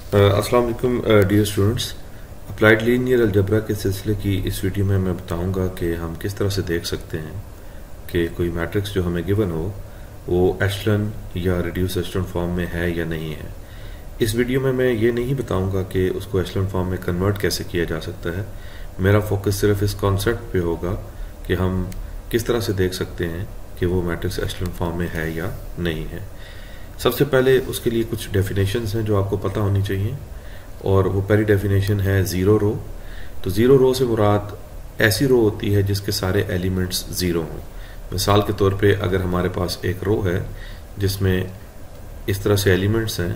अस्सलाम वालेकुम dear students. Applied linear algebra के सिलसिले की इस वीडियो में मैं बताऊंगा कि हम किस तरह से देख सकते हैं कि कोई मैट्रिक्स जो हमें गिवन हो वो एशलन या रिड्यूस एशलन फॉर्म में है या नहीं है। इस वीडियो में मैं ये नहीं बताऊंगा कि उसको एशलन फॉर्म में कन्वर्ट कैसे किया जा सकता है। मेरा फोकस सिर्फ इस कॉन्सेप्ट पे होगा कि हम किस तरह से देख सकते हैं कि वो मैट्रिक्स एशलन फॉर्म में है या नहीं है। सबसे पहले उसके लिए कुछ डेफिनेशंस हैं जो आपको पता होनी चाहिए, और वो पहली डेफिनेशन है ज़ीरो रो। तो ज़ीरो रो से मुराद ऐसी रो होती है जिसके सारे एलिमेंट्स ज़ीरो हों। मिसाल के तौर पे अगर हमारे पास एक रो है जिसमें इस तरह से एलिमेंट्स हैं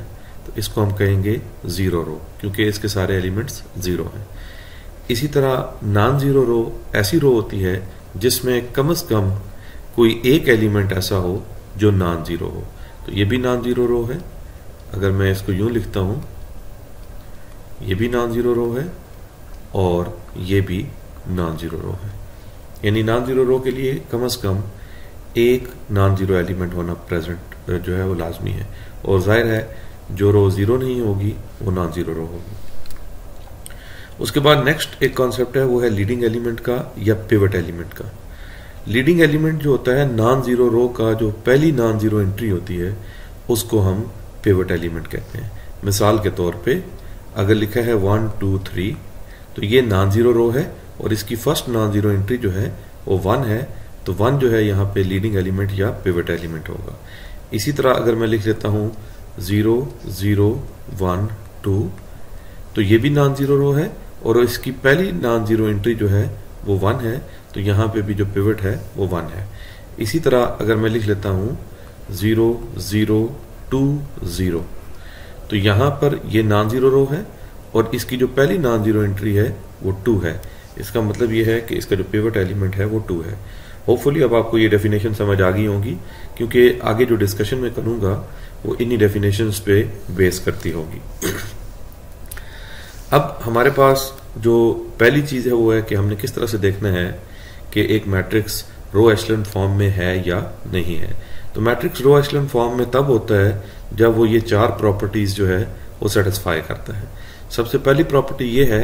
तो इसको हम कहेंगे ज़ीरो रो, क्योंकि इसके सारे एलिमेंट्स ज़ीरो हैं। इसी तरह नॉन ज़ीरो रो ऐसी रो होती है जिसमें कम से कम कोई एक एलिमेंट ऐसा हो जो नॉन ज़ीरो हो। तो ये भी नॉन ज़ीरो रो है। अगर मैं इसको यूं लिखता हूं, ये भी नॉन ज़ीरो रो है और ये भी नॉन ज़ीरो रो है। यानी नॉन ज़ीरो रो के लिए कम से कम एक नॉन ज़ीरो एलिमेंट होना प्रेजेंट जो है वो लाजमी है, और जाहिर है जो रो ज़ीरो नहीं होगी वो नॉन ज़ीरो रो होगी। उसके बाद नेक्स्ट एक कॉन्सेप्ट है, वो है लीडिंग एलिमेंट का या पिवट एलिमेंट का। लीडिंग एलिमेंट जो होता है नॉन ज़ीरो रो का, जो पहली नॉन ज़ीरो एंट्री होती है उसको हम पिवट एलिमेंट कहते हैं। मिसाल के तौर पे अगर लिखा है 1 2 3 तो ये नॉन ज़ीरो रो है और इसकी फर्स्ट नॉन ज़ीरो एंट्री जो है वो 1 है, तो 1 जो है यहाँ पे लीडिंग एलिमेंट या पिवट एलिमेंट होगा। इसी तरह अगर मैं लिख लेता हूँ 0 0 1 2 तो ये भी नॉन ज़ीरो रो है और इसकी पहली नॉन ज़ीरो एंट्री जो है वो 1 है, तो यहाँ पे भी जो पिवट है वो 1 है। इसी तरह अगर मैं लिख लेता हूँ 0 0 2 0 तो यहाँ पर ये नॉन ज़ीरो रो है और इसकी जो पहली नॉन ज़ीरो एंट्री है वो 2 है। इसका मतलब ये है कि इसका जो पिवट एलिमेंट है वो 2 है। होपफुली अब आपको ये डेफिनेशन समझ आ गई होगी, क्योंकि आगे जो डिस्कशन में करूँगा वो इन्हीं डेफिनेशंस पे बेस करती होगी। अब हमारे पास जो पहली चीज़ है वो है कि हमने किस तरह से देखना है कि एक मैट्रिक्स रो एशलन फॉर्म में है या नहीं है। तो मैट्रिक्स रो एशलन फॉर्म में तब होता है जब वो ये 4 प्रॉपर्टीज जो है वो सेटिस्फाई करता है। सबसे पहली प्रॉपर्टी ये है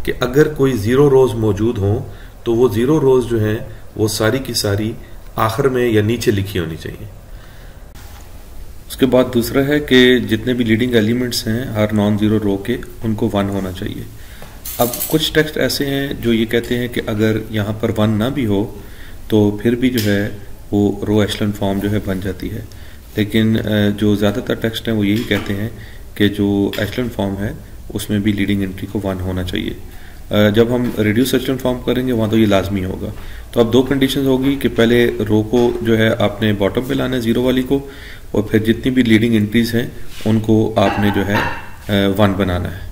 कि अगर कोई ज़ीरो रोज मौजूद हो तो वो ज़ीरो रोज जो हैं वो सारी की सारी आखिर में या नीचे लिखी होनी चाहिए। उसके बाद दूसरा है कि जितने भी लीडिंग एलिमेंट्स हैं हर नॉन ज़ीरो रो के उनको 1 होना चाहिए। अब कुछ टेक्स्ट ऐसे हैं जो ये कहते हैं कि अगर यहाँ पर 1 ना भी हो तो फिर भी जो है वो रो एशलन फॉर्म जो है बन जाती है, लेकिन जो ज़्यादातर टेक्स्ट हैं वो यही कहते हैं कि जो एशलन फॉर्म है उसमें भी लीडिंग एंट्री को 1 होना चाहिए। जब हम रिड्यूस एशलन फॉर्म करेंगे वहाँ तो ये लाजमी होगा। तो अब 2 कंडीशन होगी कि पहले रो को जो है आपने बॉटम पे लाना है ज़ीरो वाली को, और फिर जितनी भी लीडिंग एंट्रीज हैं उनको आपने जो है 1 बनाना है।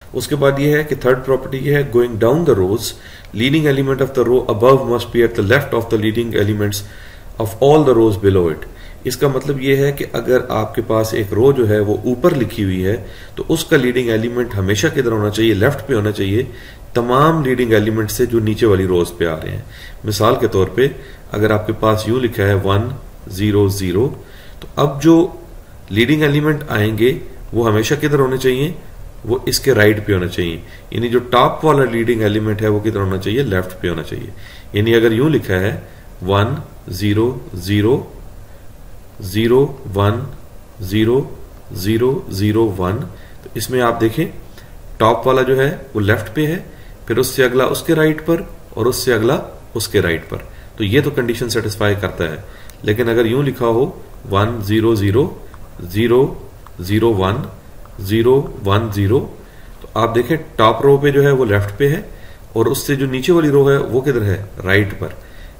उसके बाद ये है कि थर्ड प्रॉपर्टी ये है, going down the rows leading element of the row above must be at the left of the leading elements of all the rows below it. इसका मतलब ये है कि अगर आपके पास एक रो जो है वो ऊपर लिखी हुई है तो उसका लीडिंग एलिमेंट हमेशा किधर होना चाहिए, लेफ्ट पे होना चाहिए, तमाम लीडिंग एलिमेंट से जो नीचे वाली रोज पे आ रहे हैं। मिसाल के तौर पे अगर आपके पास यूं लिखा है 1 0 0 तो अब जो लीडिंग एलिमेंट आएंगे वो हमेशा किधर होने चाहिए, वो इसके राइट पे होना चाहिए। यानी जो टॉप वाला लीडिंग एलिमेंट है वो किधर होना चाहिए, लेफ्ट पे होना चाहिए। यानी अगर यूं लिखा है 1 0 0 0 1 0 0 0 1 तो इसमें आप देखें टॉप वाला जो है वो लेफ्ट पे है, फिर उससे अगला उसके राइट पर और उससे अगला उसके राइट पर। तो ये तो कंडीशन सेटिस्फाई करता है। लेकिन अगर यूं लिखा हो 1 0 0 0 0 1 0 1 0 तो आप देखें टॉप रो पे जो है वो लेफ्ट पे है और उससे जो नीचे वाली रो है वो किधर है, राइट पर।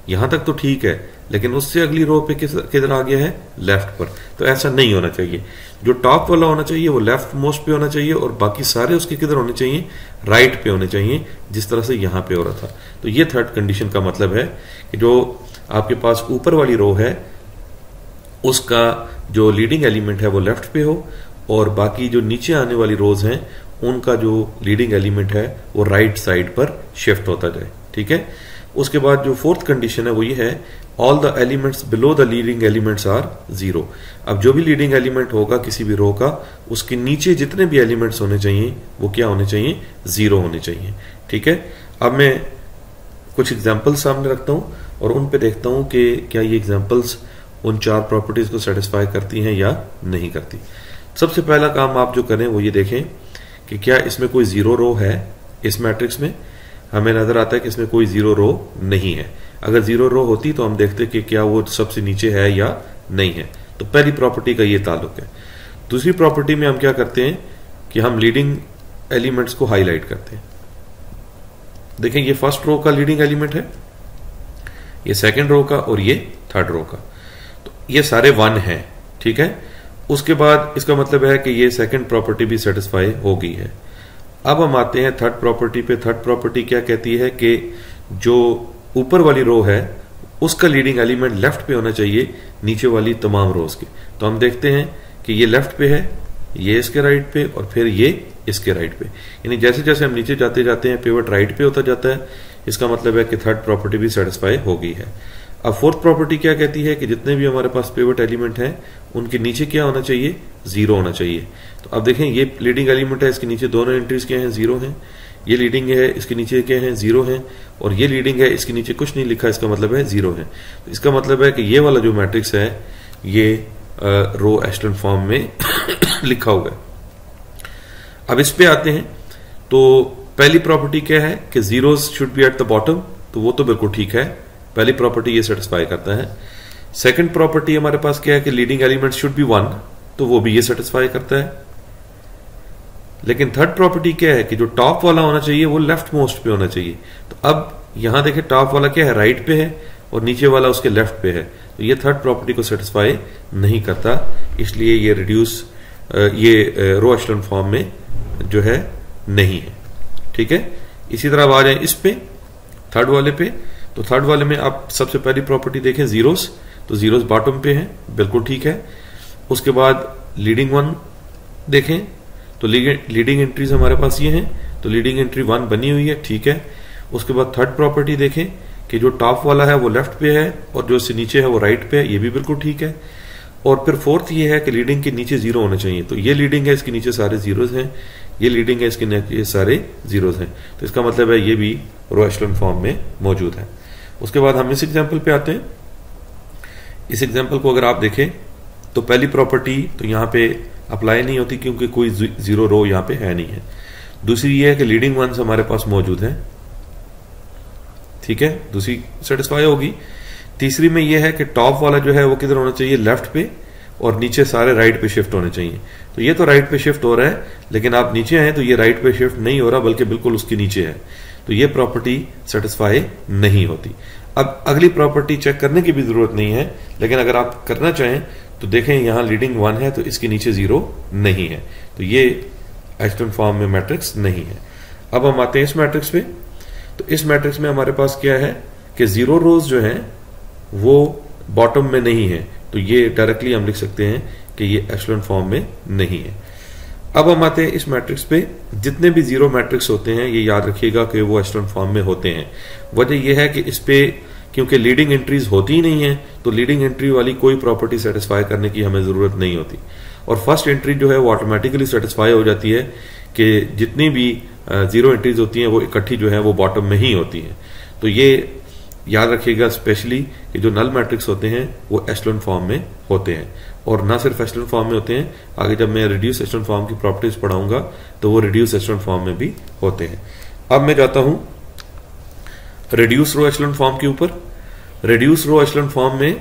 यहां तक तो ठीक है, लेकिन उससे अगली रो पे किधर आ गया है, लेफ्ट पर। तो ऐसा नहीं होना चाहिए। जो टॉप वाला होना चाहिए वो लेफ्ट मोस्ट पे होना चाहिए और बाकी सारे उसके किधर होने चाहिए, राइट पे होने चाहिए, जिस तरह से यहां पे हो रहा था। तो ये थर्ड कंडीशन का मतलब है कि जो आपके पास ऊपर वाली रो है उसका जो लीडिंग एलिमेंट है वो लेफ्ट पे हो और बाकी जो नीचे आने वाली रोज हैं उनका जो लीडिंग एलिमेंट है वो राइट साइड पर शिफ्ट होता जाए। ठीक है। उसके बाद जो फोर्थ कंडीशन है वो ये है, all the elements below the leading elements are zero. अब जो भी लीडिंग एलिमेंट होगा किसी भी रो का, उसके नीचे जितने भी एलिमेंट्स होने चाहिए वो क्या होने चाहिए, जीरो होने चाहिए। ठीक है, अब मैं कुछ एग्जाम्पल्स सामने रखता हूं और उन पे देखता हूं कि क्या ये एग्जाम्पल्स उन 4 प्रॉपर्टीज को सेटिस्फाई करती हैं या नहीं करती। सबसे पहला काम आप जो करें वो ये देखें कि क्या इसमें कोई जीरो रो है। इस मैट्रिक्स में हमें नजर आता है कि इसमें कोई जीरो रो नहीं है। अगर जीरो रो होती तो हम देखते कि क्या वो सबसे नीचे है या नहीं है। तो पहली प्रॉपर्टी का ये ताल्लुक है। दूसरी प्रॉपर्टी में हम क्या करते हैं कि हम लीडिंग एलिमेंट्स को हाईलाइट करते हैं। देखें, ये फर्स्ट रो का लीडिंग एलिमेंट है, ये सेकंड रो का और ये थर्ड रो का, तो ये सारे 1 हैं। ठीक है, उसके बाद इसका मतलब है कि ये सेकंड प्रॉपर्टी भी सेटिस्फाई हो गई है। अब हम आते हैं थर्ड प्रॉपर्टी पे। थर्ड प्रॉपर्टी क्या कहती है कि जो ऊपर वाली रो है उसका लीडिंग एलिमेंट लेफ्ट पे होना चाहिए नीचे वाली तमाम रोज के। तो हम देखते हैं कि ये लेफ्ट पे है, ये इसके राइट पे और फिर ये इसके राइट पे, यानी जैसे जैसे हम नीचे जाते जाते हैं पिवट राइट पे होता जाता है। इसका मतलब है कि थर्ड प्रॉपर्टी भी सेटिस्फाई हो गई है। अब फोर्थ प्रॉपर्टी क्या कहती है कि जितने भी हमारे पास पिवट एलिमेंट हैं उनके नीचे क्या होना चाहिए, जीरो होना चाहिए। तो अब देखें, ये लीडिंग एलिमेंट है, इसके नीचे दोनों एंट्रीज क्या हैं, जीरो हैं। ये लीडिंग है, इसके नीचे क्या है, जीरो है। और ये लीडिंग है, इसके नीचे कुछ नहीं लिखा, इसका मतलब है जीरो है। तो इसका मतलब है कि ये वाला जो मैट्रिक्स है ये रो एशेलन फॉर्म में लिखा हुआ है। अब इस पे आते हैं। तो पहली प्रॉपर्टी क्या है कि zeros should be at the bottom, तो वो तो बिल्कुल ठीक है, पहली प्रॉपर्टी ये सेटिस्फाई करता है। सेकंड प्रॉपर्टी हमारे पास क्या है कि लीडिंग एलिमेंट शुड बी 1, तो वो भी ये सेटिस्फाई करता है। लेकिन थर्ड प्रॉपर्टी क्या है कि जो टॉप वाला होना चाहिए वो लेफ्ट मोस्ट पे होना चाहिए। तो अब यहां देखें, टॉप वाला क्या है, राइट पे है और नीचे वाला उसके लेफ्ट पे है, तो ये थर्ड प्रॉपर्टी को सेटिस्फाई नहीं करता, इसलिए ये रिड्यूस ये रो एशेलन फॉर्म में जो है नहीं है। ठीक है, इसी तरह आ जाए इस पे थर्ड वाले पे। तो थर्ड वाले में आप सबसे पहली प्रॉपर्टी देखें, जीरोस, तो जीरोस बॉटम पे हैं, बिल्कुल ठीक है। उसके बाद लीडिंग 1 देखें, तो लीडिंग एंट्रीज हमारे पास ये हैं, तो लीडिंग एंट्री 1 बनी हुई है, ठीक है। उसके बाद थर्ड प्रॉपर्टी देखें कि जो टॉप वाला है वो लेफ्ट पे है और जो इससे नीचे है वो राइट पे है, ये भी बिल्कुल ठीक है। और फिर फोर्थ ये है कि लीडिंग के नीचे जीरो होना चाहिए, तो ये लीडिंग है, इसके नीचे सारे जीरोज हैं, ये लीडिंग है, इसके नीचे सारे जीरोज हैं, तो इसका मतलब है ये भी रो एशेलन फॉर्म में मौजूद है। उसके बाद हम इस एग्जाम्पल पे आते हैं। इस एग्जाम्पल को अगर आप देखें तो पहली प्रॉपर्टी तो यहां पे अप्लाई नहीं होती क्योंकि कोई जीरो रो यहां पे है नहीं है। दूसरी ये है कि लीडिंग 1 हमारे पास मौजूद है, ठीक है, दूसरी सेटिस्फाई होगी। तीसरी में यह है कि टॉप वाला जो है वो किधर होना चाहिए, लेफ्ट पे, और नीचे सारे राइट पे शिफ्ट होने चाहिए। तो ये तो राइट पे शिफ्ट हो रहा है, लेकिन आप नीचे हैं तो ये राइट पे शिफ्ट नहीं हो रहा बल्कि बिल्कुल उसके नीचे है, तो ये प्रॉपर्टी सेटिस्फाई नहीं होती। अब अगली प्रॉपर्टी चेक करने की भी जरूरत नहीं है, लेकिन अगर आप करना चाहें तो देखें यहां लीडिंग 1 है तो इसके नीचे जीरो नहीं है, तो ये एशेलन फॉर्म में मैट्रिक्स नहीं है। अब हम आते हैं इस मैट्रिक्स पे। तो इस मैट्रिक्स में हमारे पास क्या है कि जीरो रोज जो हैं वो बॉटम में नहीं है, तो ये डायरेक्टली हम लिख सकते हैं कि ये एशेलन फॉर्म में नहीं है। अब हम आते हैं इस मैट्रिक्स पे। जितने भी जीरो मैट्रिक्स होते हैं ये याद रखिएगा कि वो एशेलन फॉर्म में होते हैं। वजह यह है कि इस पे क्योंकि लीडिंग एंट्रीज होती ही नहीं है, तो लीडिंग एंट्री वाली कोई प्रॉपर्टी सेटिस्फाई करने की हमें जरूरत नहीं होती, और फर्स्ट एंट्री जो है वो ऑटोमेटिकली सेटिस्फाई हो जाती है कि जितनी भी जीरो एंट्रीज होती हैं वो इकट्ठी जो है वो बॉटम में ही होती हैं। तो ये याद रखिएगा स्पेशली कि जो नल मैट्रिक्स होते हैं वो एशेलन फॉर्म में होते हैं, और ना सिर्फ एशेलन फॉर्म में होते हैं, आगे जब मैं रिड्यूस एशेलन फॉर्म की प्रॉपर्टीज पढ़ाऊंगा तो वो रिड्यूस एशेलन फॉर्म में भी होते हैं। अब मैं जाता हूं रिड्यूस रो एशेलन फॉर्म के ऊपर। रिड्यूस रो एशेलन फॉर्म में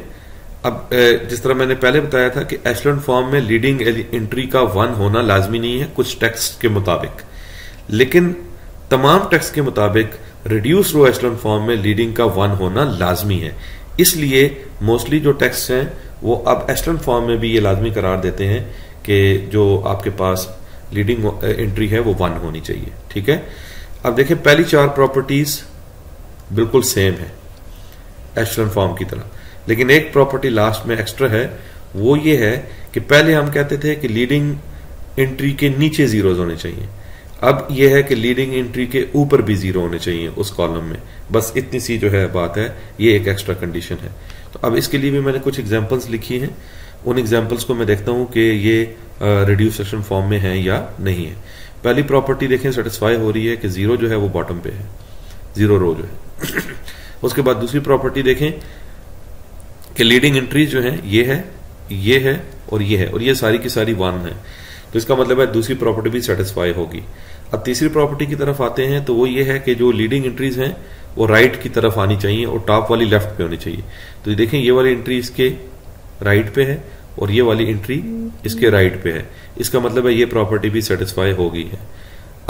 अब जिस तरह मैंने पहले बताया था कि एशेलन फॉर्म में लीडिंग एंट्री का 1 होना लाजमी नहीं है कुछ टेक्स्ट के मुताबिक, लेकिन तमाम टेक्स्ट के मुताबिक रिड्यूस रो एशेलन फॉर्म में लीडिंग का 1 होना लाजमी है। इसलिए मोस्टली जो टेक्स्ट हैं वो अब एशेलन फॉर्म में भी ये लाजमी करार देते हैं कि जो आपके पास लीडिंग एंट्री है वो 1 होनी चाहिए, ठीक है। अब देखें पहली 4 प्रॉपर्टीज बिल्कुल सेम है एशेलन फॉर्म की तरह, लेकिन एक प्रॉपर्टी लास्ट में एक्स्ट्रा है, वो ये है कि पहले हम कहते थे कि लीडिंग एंट्री के नीचे जीरोज होने चाहिए, अब यह है कि लीडिंग एंट्री के ऊपर भी जीरो होने चाहिए उस कॉलम में, बस इतनी सी जो है बात है, ये एक एक्स्ट्रा कंडीशन है। तो अब इसके लिए भी मैंने कुछ एग्जांपल्स लिखी हैं, उन एग्जांपल्स को मैं देखता हूं कि ये रिड्यूस एशेलन फॉर्म में है या नहीं है। पहली प्रॉपर्टी देखें, सेटिस्फाई हो रही है कि जीरो जो है वो बॉटम पे है, जीरो रो जो है। उसके बाद दूसरी प्रॉपर्टी देखें कि लीडिंग एंट्रीज जो है ये है, ये है और ये है, और ये सारी की सारी 1 है, तो इसका मतलब है दूसरी प्रॉपर्टी भी सेटिस्फाई होगी। अब तीसरी प्रॉपर्टी की तरफ आते हैं, तो वो ये है कि जो लीडिंग एंट्रीज हैं वो राइट की तरफ आनी चाहिए और टॉप वाली लेफ्ट पे होनी चाहिए। तो ये देखें, ये वाली एंट्री इसके राइट पे है और ये वाली एंट्री इसके राइट पे है, इसका मतलब है ये प्रॉपर्टी भी सेटिस्फाई हो गई है।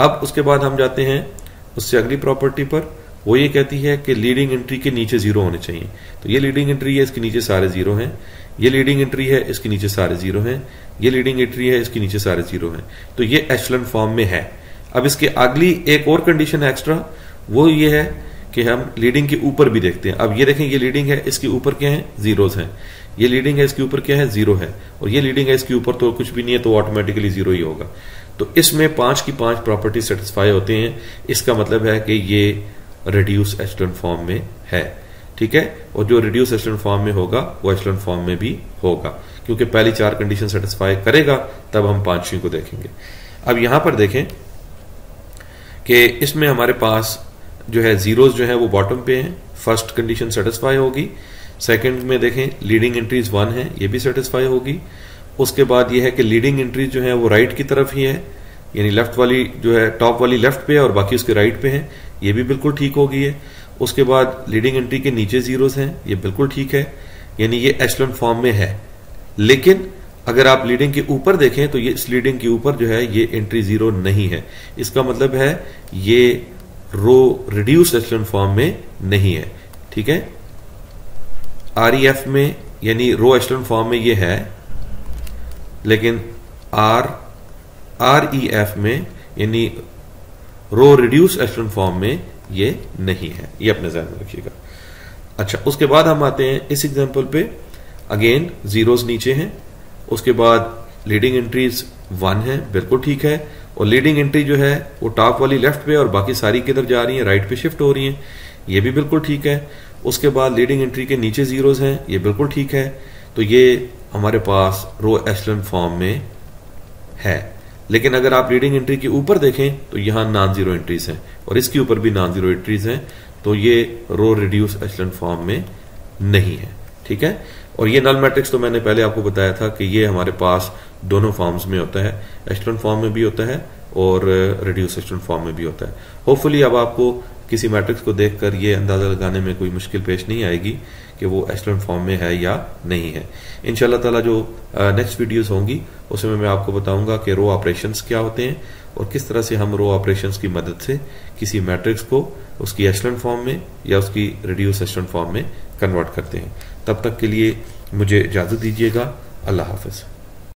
अब उसके बाद हम जाते हैं उससे अगली प्रॉपर्टी पर, वो ये कहती है कि लीडिंग एंट्री के नीचे जीरो होने चाहिए। तो ये लीडिंग एंट्री है, इसके नीचे सारे जीरो हैं, ये लीडिंग एंट्री है, इसके नीचे सारे जीरो हैं, ये लीडिंग एंट्री है, इसके नीचे सारे जीरो हैं, तो ये एशेलन फॉर्म में है। अब इसके अगली एक और कंडीशन है एक्स्ट्रा, वो ये है कि हम लीडिंग के ऊपर भी देखते हैं। अब ये देखें, ये लीडिंग है, इसके ऊपर क्या है, जीरोस हैं, ये लीडिंग है, इसके ऊपर क्या है, जीरो है, और ये लीडिंग है, इसके ऊपर तो कुछ भी नहीं है, तो ऑटोमेटिकली जीरो ही होगा। तो इसमें 5 की 5 प्रॉपर्टी सेटिस्फाई होते हैं, इसका मतलब है कि ये रिड्यूस एशेलन फॉर्म में है, ठीक है। और जो रिड्यूस एशेलन फॉर्म में होगा वो एशेलन फॉर्म में भी होगा, क्योंकि पहली 4 कंडीशन सेटिस्फाई करेगा, तब हम 5वीं को देखेंगे। अब यहां पर देखें कि इसमें हमारे पास जो है जीरोस जो है वो बॉटम पे हैं, फर्स्ट कंडीशन सेटिस्फाई होगी। सेकंड में देखें, लीडिंग एंट्रीज 1 है, ये भी सेटिस्फाई होगी। उसके बाद ये है कि लीडिंग एंट्रीज जो है वो राइट की तरफ ही है, यानी लेफ्ट वाली जो है टॉप वाली लेफ्ट पे है और बाकी उसके राइट पे है, ये भी बिल्कुल ठीक हो गई है। उसके बाद लीडिंग एंट्री के नीचे जीरोस हैं, ये बिल्कुल ठीक है, यानी ये एशेलन फॉर्म में है। लेकिन अगर आप लीडिंग के ऊपर देखें तो ये इस लीडिंग के ऊपर जो है ये एंट्री जीरो नहीं है, इसका मतलब है ये रो रिड्यूस एशेलन फॉर्म में नहीं है, ठीक है। आरईएफ में यानी रो एशेलन फॉर्म में ये है, लेकिन आरईएफ में यानी रो रिड्यूस एशेलन फॉर्म में ये नहीं है, ये अपने ध्यान में रखिएगा। अच्छा, उसके बाद हम आते हैं इस एग्जांपल पे, अगेन जीरोस नीचे हैं, उसके बाद लीडिंग एंट्रीज 1 है, बिल्कुल ठीक है, और लीडिंग एंट्री जो है वो टॉप वाली लेफ्ट पे और बाकी सारी किधर जा रही है, राइट पे शिफ्ट हो रही है, ये भी बिल्कुल ठीक है। उसके बाद लीडिंग एंट्री के नीचे जीरोस हैं, ये बिल्कुल ठीक है, तो ये हमारे पास रो एशेलन फॉर्म में है। लेकिन अगर आप लीडिंग एंट्री के ऊपर देखें तो यहां नॉन जीरो एंट्रीज हैं और इसके ऊपर भी नॉन जीरो एंट्रीज हैं, तो ये रो रिड्यूस एशेलन फॉर्म में नहीं है, ठीक है। और ये नल मैट्रिक्स तो मैंने पहले आपको बताया था कि ये हमारे पास दोनों फॉर्म्स में होता है, एशेलन फॉर्म में भी होता है और रिड्यूस एशेलन फॉर्म में भी होता है। होपफुली अब आपको किसी मैट्रिक्स को देखकर ये अंदाजा लगाने में कोई मुश्किल पेश नहीं आएगी कि वो एशेलन फॉर्म में है या नहीं है। इंशाल्लाह ताला जो नेक्स्ट वीडियोस होंगी उसमें मैं आपको बताऊंगा कि रो ऑपरेशंस क्या होते हैं और किस तरह से हम रो ऑपरेशंस की मदद से किसी मैट्रिक्स को उसकी एशेलन फॉर्म में या उसकी रिड्यूस एशेलन फॉर्म में कन्वर्ट करते हैं। तब तक के लिए मुझे इजाजत दीजिएगा। अल्लाह हाफिज।